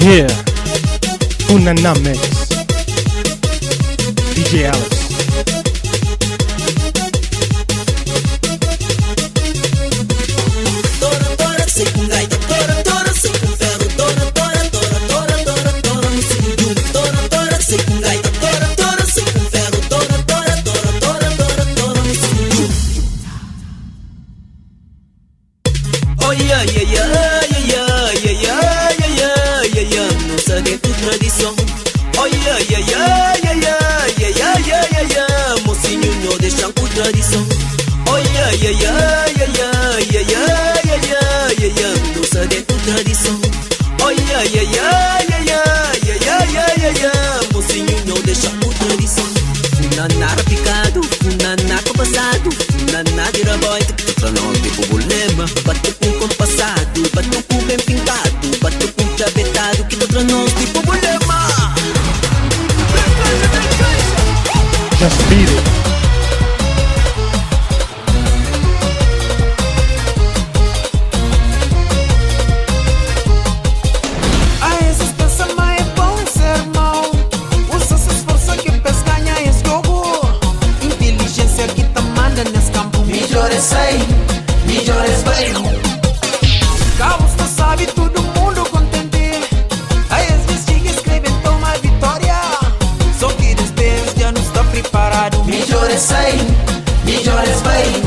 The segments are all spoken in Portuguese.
Yeah, Unana Mix, DJ Alice. Tora, tora, sei com gaita. Tora, tora, sei com ferro. Tora, tora, tora, tora, tora, tora, no segundo. Tora, tora, sei com gaita. Tora, tora, sei com ferro. Tora, tora, tora, tora, tora, tora, no segundo. Oh yeah, yeah, yeah, yeah, yeah, yeah, yeah, yeah, yeah, yeah, nossa dentro tradição. Oh yeah, yeah, yeah, yeah, yeah, yeah, yeah, yeah, yeah, yeah, mocinho não deixa com tradição. Oh yeah, yeah, yeah, yeah, yeah, yeah, yeah, yeah, yeah, yeah, yeah, nossa dentro tradição. Oh yeah, yeah, yeah, yeah, yeah, yeah, yeah, yeah, yeah, yeah, mocinho não deixa com tradição. Funaná picado, funaná com passado, funaná de raboita que pra não ter problema. Bato com compassado, bato com bem pintado, bato com chavetado que pra não ter problema. Just beat it. A existência mas é bom ser mau. Usa essas forças que pescanha esse jogo. Inteligência que tá manda nesse campo. Melhores sei, melhores bem. Cabos tu sabe, todo mundo contente. Aí as vezes escrevem toma vitória. Só que despejo já não está preparado. Melhores sei, melhores bem.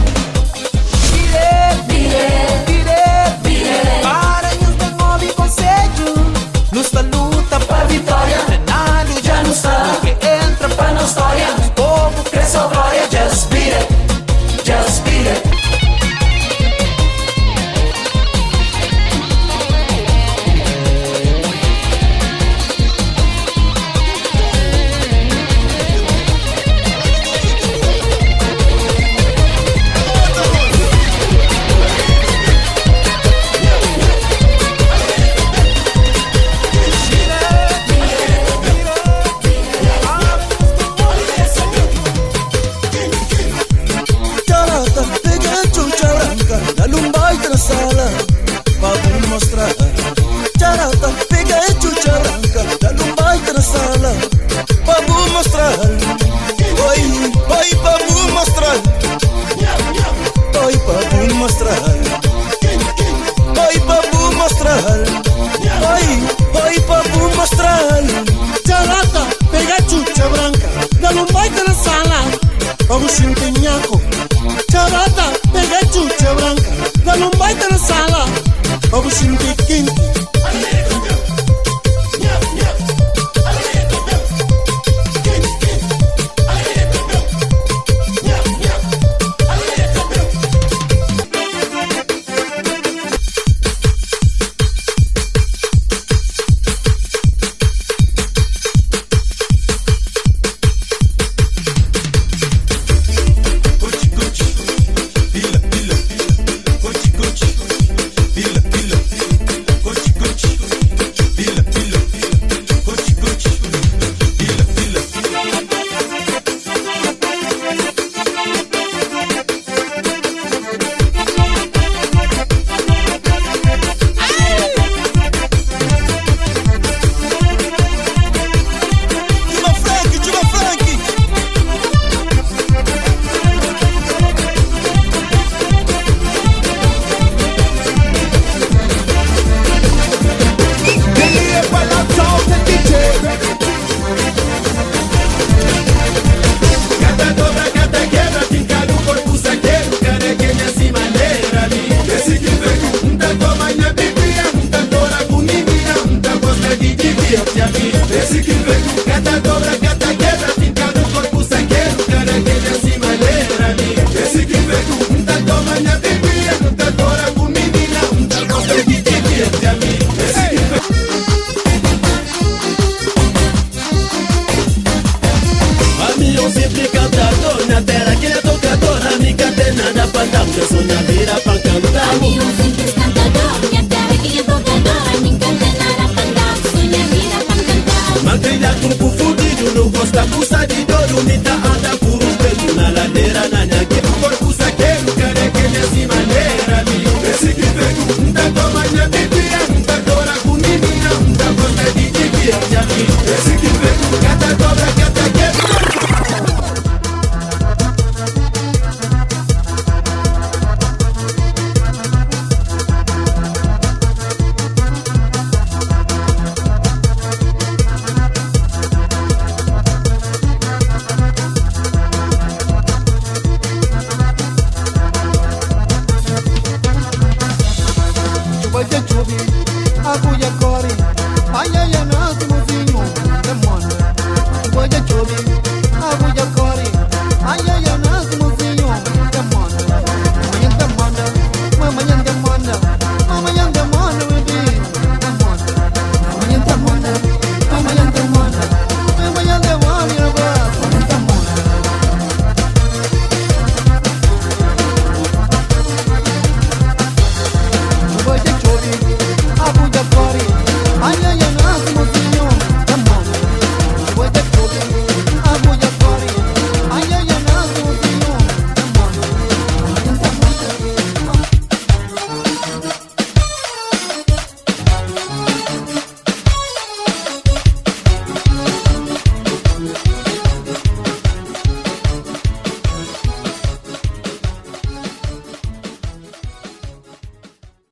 Paranhos de novo e conselho. Nos da luta pra vitória. Treinado já não está. Que entra pra nossa história. Os povo cresce a glória. Just beat it, just beat it. Charata, pega chucha branca, dale un baile a la sala, vamos mostrar. Charata, pega chucha branca, dale un baile a la sala, vamos mostrar. Oi, oi, vamos mostrar. Oi, vamos mostrar. Oi, vamos mostrar. Oi, oi, vamos mostrar. Charata, pega chucha branca, dale un baile a la sala, vamos chinteñaco. Charata, pega chucha branca, dale un baile na sala, vamos sentir quente. Pila, pila, cochi, cochi, pila, pila, cochi, cochi. Boja chubi, abuja kori, ayaya na tumuzinho, demona. Boja chubi, abuja kori, ayaya